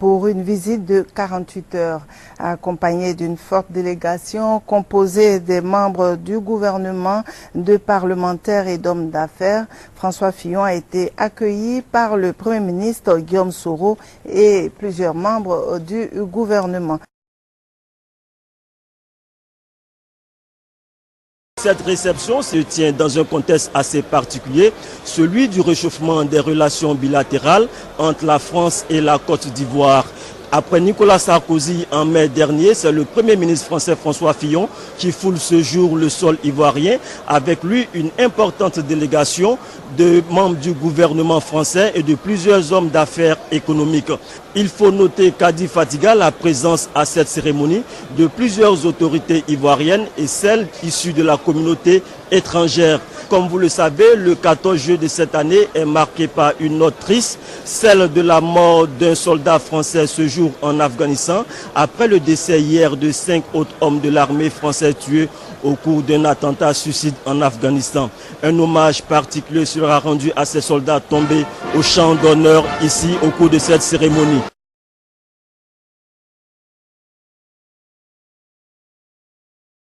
pour une visite de 48 heures. Accompagné d'une forte délégation composée des membres du gouvernement, de parlementaires et d'hommes d'affaires, François Fillon a été accueilli par le Premier ministre Guillaume Soro et plusieurs membres du gouvernement. Cette réception se tient dans un contexte assez particulier, celui du réchauffement des relations bilatérales entre la France et la Côte d'Ivoire. Après Nicolas Sarkozy en mai dernier, c'est le Premier ministre français François Fillon qui foule ce jour le sol ivoirien. Avec lui, une importante délégation de membres du gouvernement français et de plusieurs hommes d'affaires économiques. Il faut noter qu'a dit Fatiga la présence à cette cérémonie de plusieurs autorités ivoiriennes et celles issues de la communauté étrangère. Comme vous le savez, le 14 juillet de cette année est marqué par une note triste, celle de la mort d'un soldat français ce jour en Afghanistan, après le décès hier de 5 autres hommes de l'armée française tués au cours d'un attentat suicide en Afghanistan. Un hommage particulier sera rendu à ces soldats tombés au champ d'honneur ici au cours de cette cérémonie.